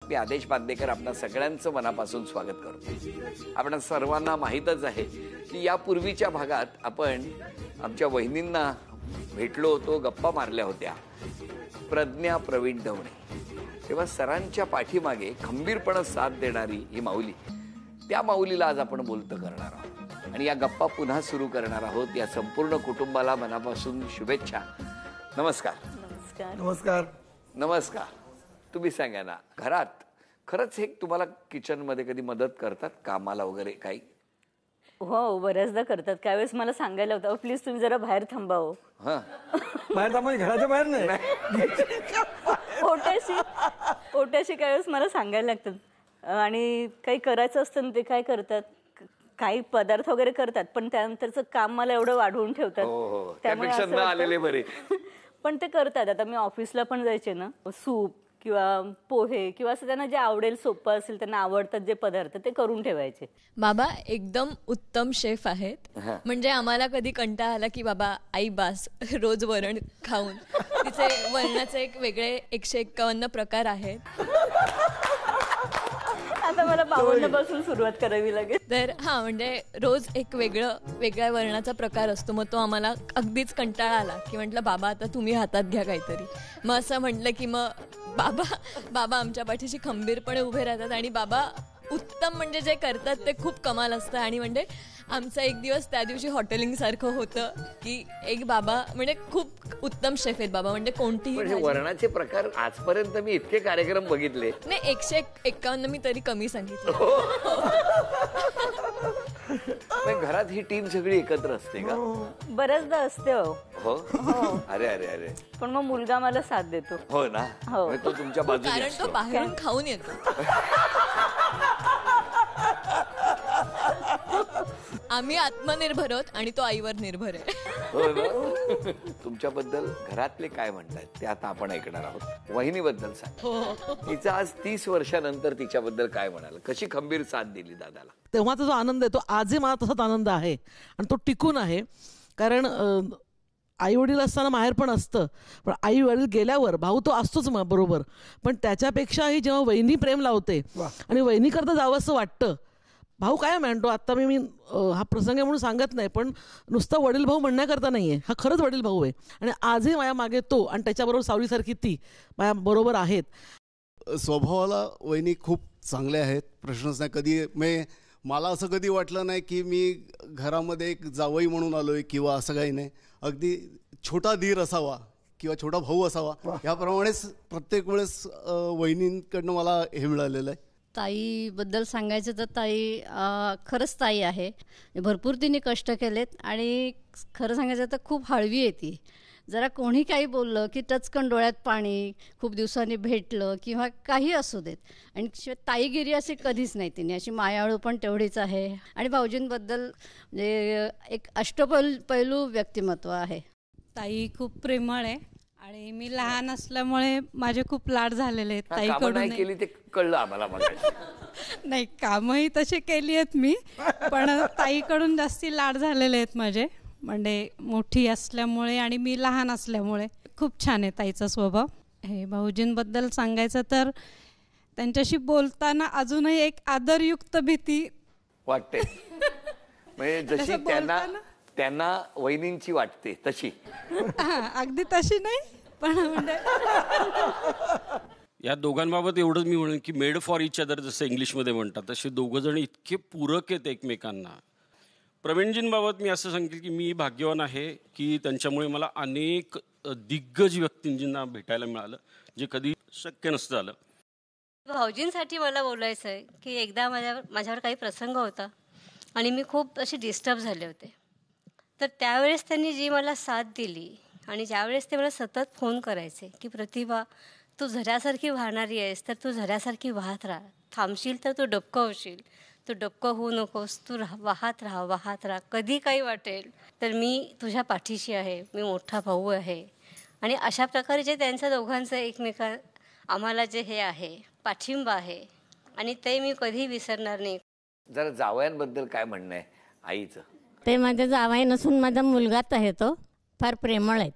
मी आदेश बांदेकर आपणा सगळ्यांचं मनापासून स्वागत करतो. आपणा सर्वांना माहीतच आहे की यापूर्वीच्या भागात आपण आमच्या वहिनींना भेटलो होतो, गप्पा मारल्या होत्या. प्रज्ञा प्रवीण ढवणे, तेव्हा सरांच्या पाठीमागे खंबीरपणे साथ देणारी ही माऊली, त्या माऊलीला आज आपण बोलतं करणार आहोत आणि या गप्पा पुन्हा सुरू करणार आहोत. या संपूर्ण कुटुंबाला मनापासून शुभेच्छा. नमस्कार. नमस्कार. नमस्कार. नमस्कार. तुम्ही सांगा ना, घरात खरंच हे तुम्हाला किचन मध्ये कधी मदत करतात कामाला वगैरे काही? हो, बऱ्याचदा करतात. काही वेळेस मला सांगायला होतं, प्लीज तुम्ही जरा बाहेर थांबा हो. बाहेर थांबा, घराच्या बाहेर नाही. ओट्याशी काही वेळेस मला सांगायला लागतात आणि काही करायचं असतं ना, ते काय करतात, काही पदार्थ वगैरे करतात, पण त्यानंतरचं काम मला एवढं वाढवून ठेवतात. त्यामुळे असं आलेले बरे. पण ते करतात. आता मी ऑफिसला पण जायचे ना, सूप किंवा पोहे किंवा असं त्यांना जे आवडेल, सोपं असेल, त्यांना आवडतात जे पदार्थ, ते करून ठेवायचे. बाबा एकदम उत्तम शेफ आहेत. म्हणजे आम्हाला कधी कंटाळा आला की बाबा आई बास रोज वरण खाऊन, तिचे वरणाचे एक वेगळे 151 प्रकार आहेत. आता मला 52 पासून सुरुवात करावी लागेल. तर हा, म्हणजे रोज एक वेगळ्या वरणाचा प्रकार असतो. मग तो आम्हाला अगदीच कंटाळा आला की म्हटलं बाबा आता तुम्ही हातात घ्या काहीतरी. मग असं म्हटलं की मग बाबा आमच्या पाठीशी खंबीरपणे उभे राहतात आणि बाबा उत्तम म्हणजे जे करतात ते खूप कमाल असतं. आणि म्हणजे आमचा एक दिवस त्या दिवशी हॉटेलिंग सारखं होतं की एक बाबा म्हणजे खूप उत्तम शेफ आहेत बाबा. म्हणजे कोणतीही वरणाचे प्रकार आजपर्यंत मी इतके कार्यक्रम बघितले नाही, 151 मी तरी कमी सांगितलं. घरात ही टीम सगळी एकत्र असते का? बऱ्याचदा असते. हो. अरे अरे अरे. पण मग मुलगा मला साथ देतो. हो ना. हो. तो तुमच्या बाजूने कारण तो बाहेरून खाऊन येतो. आम्ही आत्मनिर्भर आहोत आणि तो आईवर निर्भर आहे. हो ना. तुमच्याबद्दल घरातले काय म्हणतात ते आता आपण ऐकणार आहोत. वहिनीबद्दल सांग. तिचा आज 30 वर्षानंतर तिच्याबद्दल काय म्हणाल, कशी खंबीर साथ दिली दादाला? तेव्हाचा जो आनंद आहे तो आजही मला तसाच आनंद आहे आणि तो टिकून आहे. कारण आई वडील असताना माहेर पण असतं, पण आई वडील गेल्यावर भाऊ तो असतोच बरोबर, पण त्याच्यापेक्षाही जेव्हा वहिनी प्रेम लावते आणि वहिनी करता जावं असं वाटतं. भाऊ काय म्हणतो, आत्ता मी हा प्रसंग आहे म्हणून सांगत नाही, पण नुसतं वडील भाऊ म्हणण्याकरता नाही आहे, हा खरंच वडील भाऊ आहे. आणि आजही माझ्या मागे तो आणि त्याच्याबरोबर सावलीसारखी ती माझ्या बरोबर आहेत. स्वभावाला वहिनी खूप चांगले आहेत, प्रश्नच नाही. कधी मला असं कधी वाटलं नाही की मी घरामध्ये एक जावई म्हणून आलो आहे किंवा असं काही नाही. अगदी छोटा धीर असावा किंवा छोटा भाऊ असावा, याप्रमाणेच प्रत्येक वेळेस वहिनींकडनं मला हे मिळालेलं आहे. ताईबद्दल सांगायचं तर ताई खरंच ताई आहे. भरपूर तिने कष्ट केलेत आणि खरं सांगायचं तर खूप हळवी आहे ती. जरा कोणी काही बोललं की टचकन डोळ्यात पाणी, खूप दिवसांनी भेटलं किंवा काही असू देत. आणि ताईगिरी अशी कधीच नाही तिने, अशी मायाळू पण तेवढीच आहे. आणि भाऊजींबद्दल म्हणजे एक अष्टपैलू व्यक्तिमत्व आहे. ताई खूप प्रेमळ आहे आणि मी लहान असल्यामुळे माझे खूप लाड झालेले आहेत ताईकडून. केली ते कळलं आम्हाला. नाही, कामही तसे केली आहेत मी, पण ताईकडून जास्ती लाड झालेले आहेत माझे. म्हणजे मोठी असल्यामुळे आणि मी लहान असल्यामुळे. खूप छान आहे ताईचा स्वभाव. हे भाऊजींबद्दल सांगायचं तर त्यांच्याशी बोलताना अजूनही एक आदरयुक्त भीती वाटते. म्हणजे जशी त्यांना वहिनींची वाटते तशी. अगदी तशी नाही, पण म्हणजे या दोघांबाबत एवढंच मी म्हणेन की मेड फॉर इच अदर, जसं इंग्लिशमध्ये म्हणतात, तसे दोघं जण इतके पूरक आहेत एकमेकांना. प्रवीणजींबाबत मी असं सांगेल की मी भाग्यवान आहे की त्यांच्यामुळे मला अनेक दिग्गज व्यक्तींना भेटायला मिळालं, जे कधी शक्य नसतं झालं. भाऊजींसाठी मला बोलायचं आहे की एकदा माझ्यावर काही प्रसंग होता आणि मी खूप अशी डिस्टर्ब झाले होते. तर त्यावेळेस त्यांनी जी मला साथ दिली आणि ज्यावेळेस ते मला सतत फोन करायचे की प्रतिभा तू झऱ्यासारखी वाहणारी आहेस, तर तू झऱ्यासारखी वाहत राहा, थांबशील तर तू डबकं होशील, तू डबकं होऊ नकोस, तू वाहत राहा. कधी काही वाटेल तर मी तुझ्या पाठीशी आहे, मी मोठा भाऊ आहे. आणि अशा प्रकारे जे त्यांच्या दोघांचं एकमेका आम्हाला जे हे आहे पाठिंबा आहे आणि ते मी कधी विसरणार नाही. जरा जावयांबद्दल काय म्हणणं आहे आईचं? ते माझ्या जावई नसून माझा मुलगाच आहे. तो फार प्रेमळ आहेत.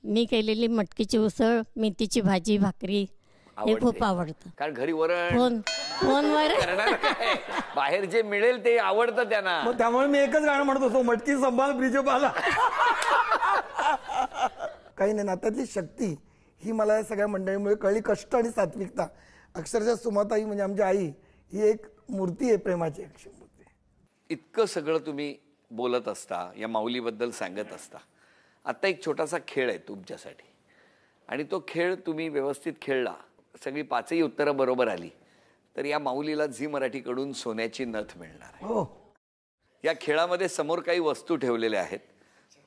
मी केलेली मटकीची उसळ, मेथीची भाजी, भाकरी हे खूप आवडतं. कारण घरी वरण फोनवर करणार काय, बाहेर जे मिळेल ते आवडतं त्यांना. मग त्यामुळे मी एकच गाणं म्हणत असतो, मटकी संभाल ब्रिजोबाला. काही नाही, नात्यातली शक्ती ही मला या सगळ्या मंडळीमुळे कळली. कष्ट आणि सात्विकता. अक्षरशः सुमाताई म्हणजे आमची आई ही एक मूर्ती आहे, प्रेमाची अक्षर मूर्ती. इतकं सगळं तुम्ही बोलत असता, या माऊलीबद्दल सांगत असता. आता एक छोटासा खेळ आहे तुमच्यासाठी, आणि तो खेळ तुम्ही व्यवस्थित खेळला, सगळी 5ही उत्तरं बरोबर आली, तर या माऊलीला झी मराठीकडून सोन्याची नथ मिळणार आहे. हो. या खेळामध्ये समोर काही वस्तू ठेवलेल्या आहेत,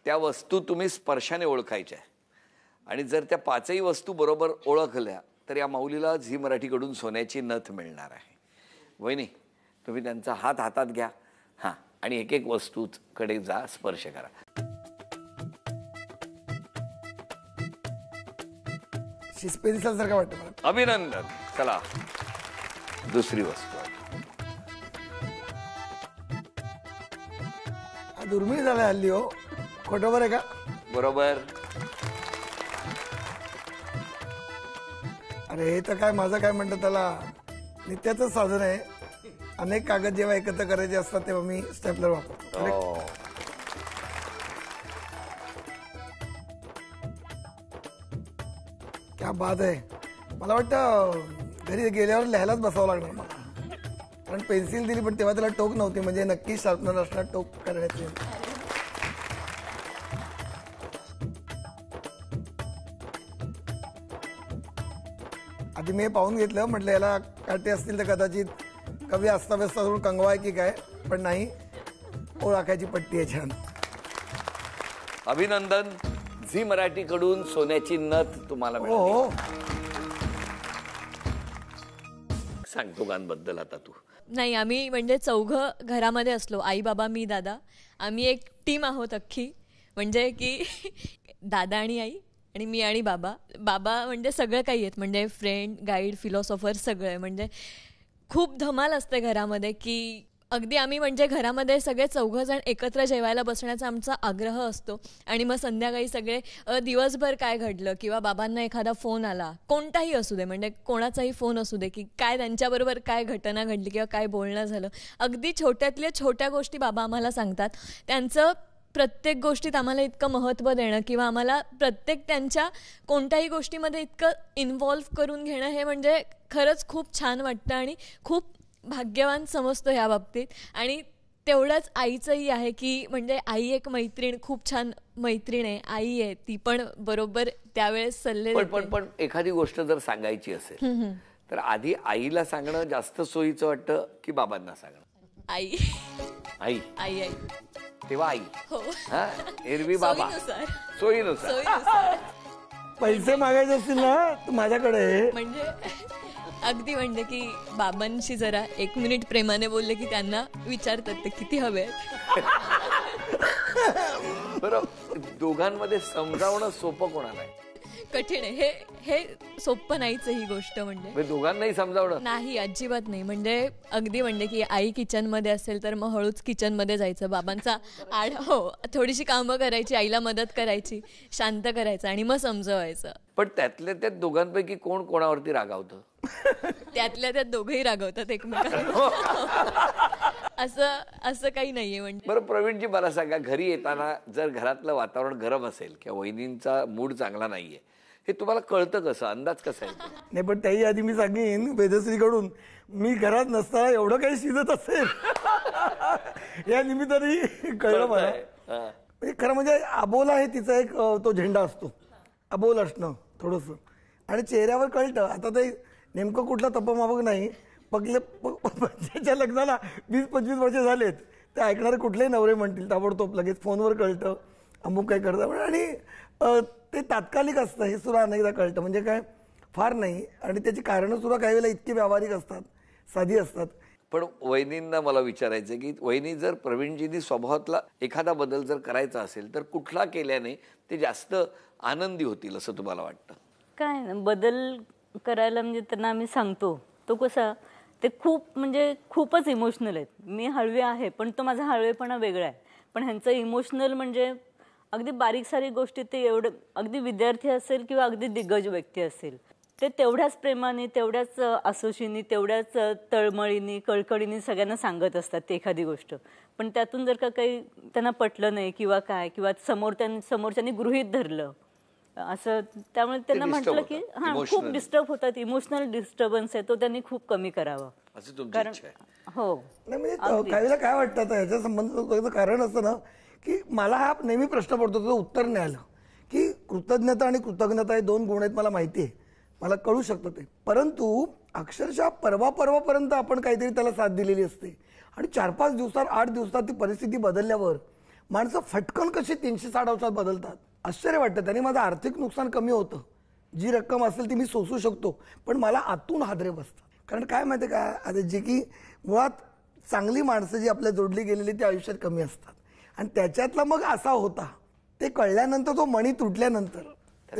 त्या वस्तू तुम्ही स्पर्शाने ओळखायच्या आहे, आणि जर त्या 5ही वस्तू बरोबर ओळखल्या तर या माऊलीला झी मराठीकडून सोन्याची नथ मिळणार आहे. वहिनी, तुम्ही त्यांचा हात हातात घ्या, हां, आणि एक एक वस्तूकडे जा, स्पर्श करा. शिस्पे दिसल्यासारखं वाटतं मला. अभिनंदन. चला, दुसरी वस्तू. हा दुर्मिळ झालाय हल्ली. हो, खोटं आहे का? बरोबर. अरे हे तर काय, माझं काय म्हणतात त्याला, नित्याचं साधन आहे. अनेक कागद जेव्हा एकत्र करायचे असतात तेव्हा मी स्टेपलर वापरतो. क्या बात आहे. मला वाटतं घरी गेल्यावर लिहायलाच बसावं लागणार मला, कारण पेन्सिल दिली पण तेव्हा त्याला टोक नव्हती, म्हणजे नक्की शार्पनर असणार टोक करण्याची. आधी मी पाहून घेतलं, म्हटलं याला काटे असतील तर कदाचित कवी अस्ताव्यस्त करून कंगवा आहे की काय, पण नाही, ओळखायची पट्टी आहे. छान, अभिनंदन. झी मराठीकडून सोन्याची नथ तुम्हाला मिळाली. हो. सांग दोघांबद्दल आता तू. नाही, आम्ही म्हणजे चौघं घरामध्ये असलो, आई बाबा मी दादा, आम्ही एक टीम आहोत अख्खी. म्हणजे की दादा आणि आई आणि मी आणि बाबा. बाबा म्हणजे सगळं काही आहेत, म्हणजे फ्रेंड, गाईड, फिलॉसॉफर, सगळं. म्हणजे खूप धमाल असते घरामध्ये, की अगदी आम्ही म्हणजे घरामध्ये सगळे चौघंजण एकत्र जेवायला बसण्याचा आमचा आग्रह असतो. आणि मग संध्याकाळी सगळे दिवसभर काय घडलं, किंवा बाबांना एखादा फोन आला, कोणताही असू दे, म्हणजे कोणाचाही फोन असू दे, की काय त्यांच्याबरोबर काय घटना घडली किंवा काय बोलणं झालं, अगदी छोट्यातल्या छोट्या गोष्टी बाबा आम्हाला सांगतात. त्यांचं प्रत्येक गोष्टीत आम्हाला इतकं महत्त्व देणं, किंवा आम्हाला प्रत्येक त्यांच्या कोणत्याही गोष्टीमध्ये इतकं इन्व्हॉल्व्ह करून घेणं, हे म्हणजे खरंच खूप छान वाटतं आणि खूप भाग्यवान समजतो ह्या बाबतीत. आणि तेवढंच आईचंही आहे, की म्हणजे आई एक मैत्रीण, खूप छान मैत्रीण आहे, आई आहे, ती पण बरोबर त्यावेळेस सल्ले देते. पण एखादी गोष्ट जर सांगायची असेल तर आधी आईला सांगणं जास्त सोयीचं वाटतं की बाबांना सांगणं? आई आई आई आई तेव्हा आई. हो. हा, एरवी बाबा. सोयीनुसार. पैसे मागायचे असतील ना तर माझ्याकडे. म्हणजे अगदी म्हणजे की बाबांशी जरा 1 मिनिट प्रेमाने बोलले की त्यांना विचारतात ते किती हवे आहेत. बरोबर. दोघांमध्ये समजावणं सोपं कोणाला आहे? कठीण आहे. हे सोपं नाहीच ही गोष्ट. म्हणजे दोघांनाही समजावणं नाही, अजिबात नाही. म्हणजे अगदी म्हणजे की आई किचन मध्ये असेल तर मग हळूच किचन मध्ये जायचं, बाबांचा हो, थोडीशी कामं करायची, आईला मदत करायची, शांत करायचं आणि मग समजवायचं. पण त्यातल्या त्यात दोघांपैकी कोण कोणावरती रागावतं? त्यातल्या त्यात दोघेही रागवतात एकमेकांना. असं काही नाहीये. म्हणजे बरं प्रवीणजी, मला सांगा, घरी येताना जर घरातलं वातावरण गरम असेल किंवा वहिनींचा मूड चांगला नाहीये, हे तुम्हाला कळतं कसं? अंदाज कसा आहे? नाही, पण त्याही आधी मी सांगेन वेदश्रीकडून, मी घरात नसताना एवढं काही शिजत असेल या निमित्ताने कळलं मला. खरं म्हणजे अबोल आहे तिचा एक तो झेंडा असतो, अबोल असणं थोडंसं, आणि चेहऱ्यावर कळतं. आता ते नेमकं कुठला तपमापक नाही, ज्याच्या लग्नाला 20-25 वर्ष झालेत ते ऐकणारे कुठलेही नवरे म्हणतील ताबडतोब लगेच फोनवर कळतं अमुक काय करतं. आणि ते तात्कालिक असतं, हे सुद्धा अनेकदा कळतं. म्हणजे काय फार नाही, आणि त्याची कारणं सुद्धा काही वेळेला इतकी व्यावहारिक असतात, साधी असतात. पण वहिनींना मला विचारायचं की वहिनी, जर प्रवीणजींनी स्वभावातला एखादा बदल जर करायचा असेल तर कुठला केल्याने ते जास्त आनंदी होतील असं तुम्हाला वाटतं? काय ना, बदल करायला म्हणजे त्यांना आम्ही सांगतो. तो कसा, ते खूपच इमोशनल आहेत. मी हळवी आहे, पण तो माझा हळवेपणा वेगळा आहे. पण ह्यांचं इमोशनल म्हणजे अगदी बारीक सारीक गोष्टी, ते एवढं, अगदी विद्यार्थी असेल किंवा अगदी दिग्गज व्यक्ती असेल, ते तेवढ्याच प्रेमाने, तेवढ्याच आसोशीने, तेवढ्याच तळमळीने, कळकळीने सगळ्यांना सांगत असतात ते एखादी गोष्ट. पण त्यातून जर का काही त्यांना पटलं नाही किंवा काय, किंवा समोरच्यांनी गृहीत धरलं असं, त्यामुळे त्यांना म्हटलं की हां खूप डिस्टर्ब होतात, इमोशनल डिस्टर्बन्स आहे तो त्यांनी खूप कमी करावा. कारण हो नाही म्हणजे काही वेळेला काय वाटतं आता ह्याच्या संबंधाचं कारण असतं ना की मला हा नेहमी प्रश्न पडतो, त्याचं उत्तर नाही आलं की कृतज्ञता आणि कृतज्ञता हे 2 गुण आहेत, मला माहिती आहे, मला कळू शकतं ते. परंतु अक्षरशः परवापर्यंत आपण काहीतरी त्याला साथ दिलेली असते आणि 4-5 दिवसात 8 दिवसात ती परिस्थिती बदलल्यावर माणसं फटकन कशी 360 अंशात बदलतात. आश्चर्य वाटतं. त्याने माझं आर्थिक नुकसान कमी होतं, जी रक्कम असेल ती मी सोसू शकतो, पण मला आतून हादरे बसतात. कारण काय माहिती आहे का, आता जे की मुळात चांगली माणसं जी आपल्या जोडली गेलेली ती आयुष्यात कमी असतात आणि त्याच्यातला मग असा होता ते कळल्यानंतर, तो मणी तुटल्यानंतर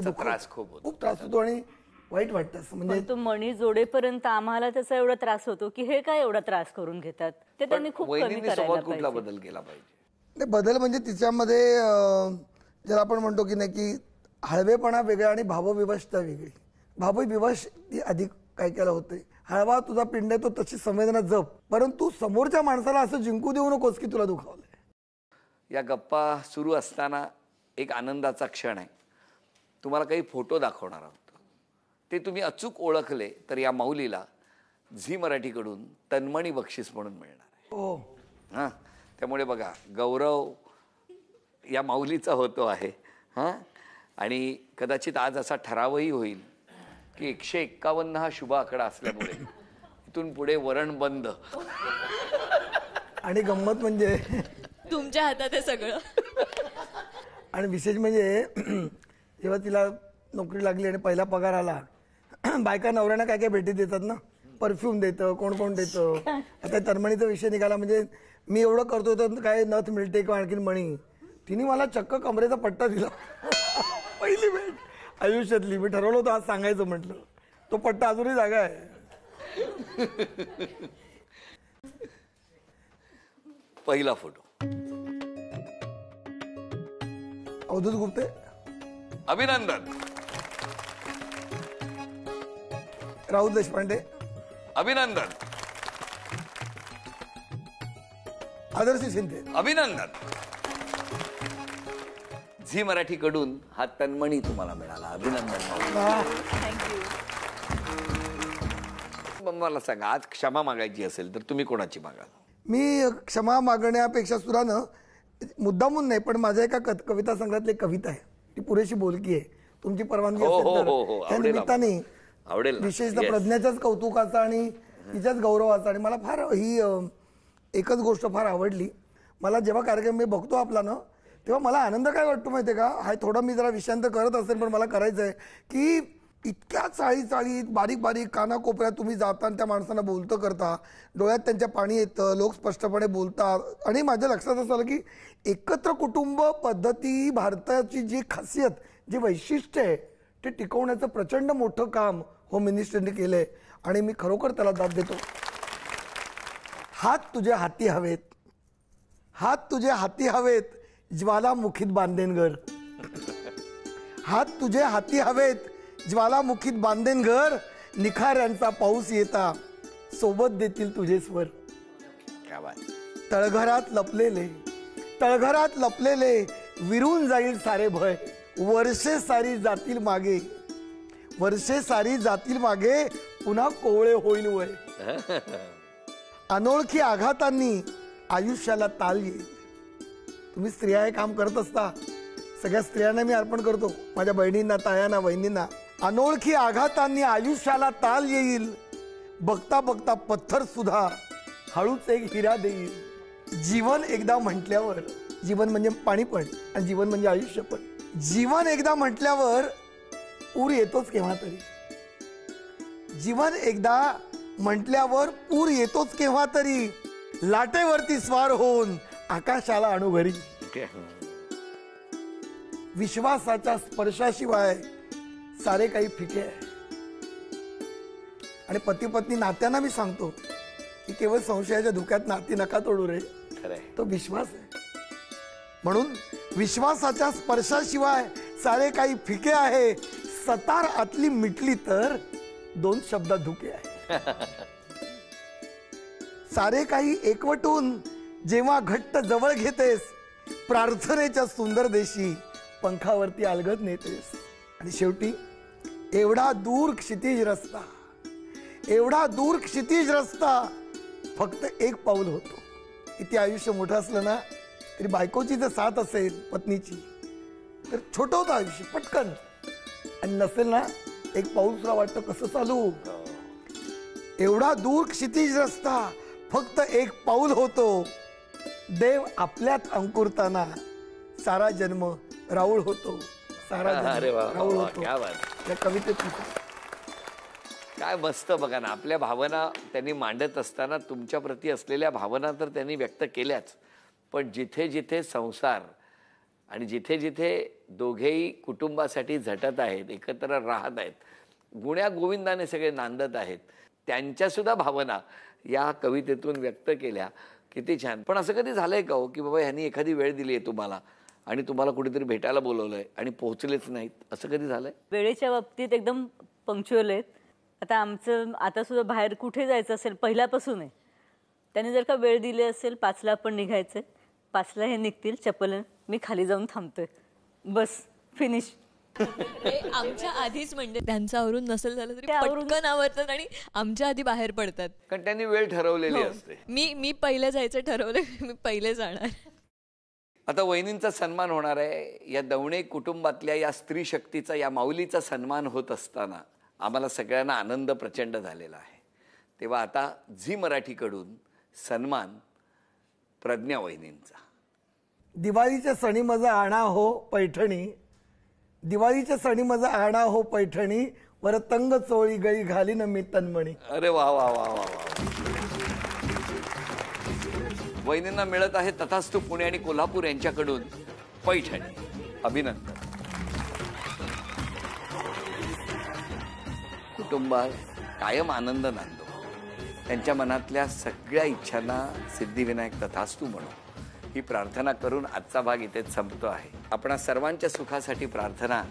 खूप त्रास होतो आणि वाईट वाटतं. असं म्हणजे तो मणी जोडेपर्यंत आम्हाला त्याचा एवढा त्रास होतो की हे काय एवढा त्रास करून घेतात, ते त्यांनी खूप कमी करायला कुठला बदल केला पाहिजे. बदल म्हणजे तिच्यामध्ये ज्याला आपण म्हणतो की नाही की हळवेपणा वेगळा आणि भावविवशता वेगळी. भावविवश ती अधिक काय केलं होते. हळवा तुझा पिंड आहे तो तशी संवेदना जप, परंतु समोरच्या माणसाला असं जिंकू देऊ नकोस की तुला दुखावलंय. या गप्पा सुरू असताना एक आनंदाचा क्षण आहे. तुम्हाला काही फोटो दाखवणार आहोत, ते तुम्ही अचूक ओळखले तर या माऊलीला झी मराठीकडून तन्मणी बक्षीस म्हणून मिळणार आहे. हां, त्यामुळे बघा, गौरव या माऊलीचा होतो आहे. हां, आणि कदाचित आज असा ठरावही होईल की 151 हा शुभ आकडा असल्यामुळे इथून पुढे वरण बंद. आणि गंमत म्हणजे तुमच्या हातात आहे सगळं. आणि विशेष म्हणजे जेव्हा तिला नोकरी लागली आणि पहिला पगार आला, बायका नवऱ्यांना काय काय भेटी देतात ना, परफ्यूम देतं, कोण देतं. आता तन्मणीचा विषय निघाला म्हणजे मी एवढं करतो तर काय नथ मिळते किंवा आणखीन मणी. तिने मला चक्क कमरेचा पट्टा दिला. पहिली भेट आयुष्यातली. मी ठरवलं होतं आज सांगायचं म्हटलं, तो पट्टा अजूनही जागा आहे. पहिला फोटो अवधूत गुप्ते. अभिनंदन. राहुल देशपांडे. अभिनंदन. आदर्श शिंदे. अभिनंदन. झी मराठीकडून हा तन्मणी तुम्हाला मिळाला. अभिनंदन. मला सांगा, आज क्षमा मागायची असेल तर तुम्ही कोणाची मागाल? मी क्षमा मागण्यापेक्षा सुद्धा न मुद्दामून नाही, पण माझ्या एका कविता संग्रहातली कविता आहे, ती पुरेशी बोलकी आहे. तुमची परवानगी असेल तर त्या निमित्ताने विशेषतः प्रज्ञाच्याच कौतुकाचा आणि तिच्याच गौरवाचा. आणि मला फार ही एकच गोष्ट फार आवडली. मला जेव्हा कार्यक्रम मी बघतो आपला ना, तेव्हा मला आनंद काय वाटतो माहिती आहे का, हा थोडा मी जरा विषयांतर करत असेल पण मला करायचं आहे की इतक्या चाळीत बारीक बारीक कानाकोपऱ्यात तुम्ही जाता आणि त्या माणसांना बोलतं करता, डोळ्यात त्यांच्या पाणी येतं, लोक स्पष्टपणे बोलतात. आणि माझ्या लक्षात असं आलं की एकत्र कुटुंब पद्धती भारताची जी खासियत, जे वैशिष्ट्य आहे ते टिकवण्याचं प्रचंड मोठं काम होम मिनिस्टरने केलं आहे आणि मी खरोखर त्याला दाद देतो. हात तुझे हाती हवेत, हात तुझे हाती हवेत, ज्वालामुखीत बांधेन घर. हात तुझे हाती हवेत, ज्वालामुखीत बांधेन घर, निखाऱ्यांचा पाऊस येता सोबत देतील तुझे स्वर. तळघरात लपलेले विरून जाईल सारे भय, वर्षे सारी जातील मागे, पुन्हा कोवळे होईल वय. अनोळखी आघातांनी आयुष्याला ताल येईल. तुम्ही स्त्रिया हे काम करत असता, सगळ्या स्त्रियांना मी अर्पण करतो, माझ्या बहिणींना, तायांना, वहिनींना. अनोळखी आघातांनी आयुष्याला ताल येईल, बघता बघता पत्थर सुद्धा हळूच एक हिरा देईल. जीवन एकदा म्हटल्यावर, जीवन म्हणजे पाणी पण आणि जीवन म्हणजे आयुष्य पण, जीवन एकदा म्हटल्यावर पूर येतोच केव्हा तरी. जीवन एकदा म्हटल्यावर पूर येतोच केव्हा तरी, लाटेवरती स्वार होऊन आकाशाला आणू घरी. विश्वासाच्या स्पर्शाशिवाय सारे काही फिके आहे. आणि पती पत्नी नात्यांना मी सांगतो की केवळ संशयाच्या धुक्यात नाती नका तोडू रे, तो विश्वास आहे. म्हणून विश्वासाच्या स्पर्शाशिवाय सारे काही फिके आहे, सतार आतली मिटली तर 2 शब्दात धुके आहे. सारे काही एकवटून जेव्हा घट्ट जवळ घेतेस, प्रार्थनेच्या सुंदर देशी पंखावरती अलगद नेतेस. आणि शेवटी एवढा दूर क्षितिज रस्ता, एवढा दूर क्षितिज रस्ता फक्त 1 पाऊल होतो. किती आयुष्य मोठं असलं ना तरी बायकोची जर साथ असेल पत्नीची तर छोटं होतं आयुष्य पटकन. आणि नसेल ना 1 पाऊल सुद्धा वाटतं कसं चालू. एवढा दूर क्षितिज रस्ता फक्त 1 पाऊल होतो. देव आपल्यात अंकुरताना सारा जन्म राऊळ होतो. सारा अरे जन्म वा वा राऊळ वा, होतो. क्या बात. या कवितेत काय मस्त बघा ना, आपल्या भावना त्यांनी मांडत असताना तुमच्या प्रती असलेल्या भावना तर त्यांनी व्यक्त केल्याच, पण जिथे जिथे संसार आणि जिथे जिथे दोघेही कुटुंबासाठी झटत आहेत, एकत्र राहत आहेत, गुण्या गोविंदाने सगळे नांदत आहेत, त्यांच्या सुद्धा भावना या कवितेतून व्यक्त केल्या. किती छान. पण असं कधी झालंय का हो की बाबा ह्यांनी एखादी वेळ दिली आहे तुम्हाला आणि तुम्हाला कुठेतरी भेटायला बोलवलंय आणि पोहोचलेच नाहीत, असं कधी झालंय? वेळेच्या बाबतीत एकदम पंक्च्युअल आहेत. आता आमचं आता सुद्धा बाहेर कुठे जायचं असेल पहिल्यापासून आहे, त्याने जर का वेळ दिली असेल 5ला आपण निघायचं, 5ला हे निघतील चप्पल, मी खाली जाऊन थांबतोय, बस फिनिश. आमच्या आधीच म्हणजे त्यांच्यावरून नसेल झालं तरी पटकन आवरतात आणि आमच्या आधी बाहेर पडतात. कारण त्यांनी वेळ ठरवलेली असते. मी पहिले जायचं ठरवलं, मी पहिले जाणार. आता वहिनींचा सन्मान होणार आहे. या दवणे कुटुंबातल्या या स्त्री शक्तीचा, या माऊलीचा सन्मान होत असताना आम्हाला सगळ्यांना आनंद प्रचंड झालेला आहे. तेव्हा आता झी मराठीकडून सन्मान प्रज्ञा वहिनींचा. दिवाळीच्या सणी मजा आणा हो पैठणी, दिवाळीच्या सणी मजा आणा हो पैठणी, वर तंग चोळी गळी घालीन मी तन्मणी. अरे वा वा वा वा वा. वहिनींना मिळत आहे तथास्तु पुणे आणि कोल्हापूर यांच्याकडून पैठणी. अभिनंदन. कुटुंबात कायम आनंद नांदो. त्यांच्या मनातल्या सगळ्या इच्छांना सिद्धिविनायक तथास्तु म्हणू ही प्रार्थना करून आजचा भाग इथेच संपतो आहे. आपणा सर्वांच्या सुखासाठी प्रार्थना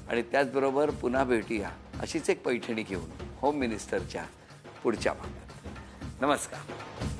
आणि त्याचबरोबर पुन्हा भेटूया अशीच एक पैठणी घेऊन होम मिनिस्टरच्या पुढच्या भागात. नमस्कार.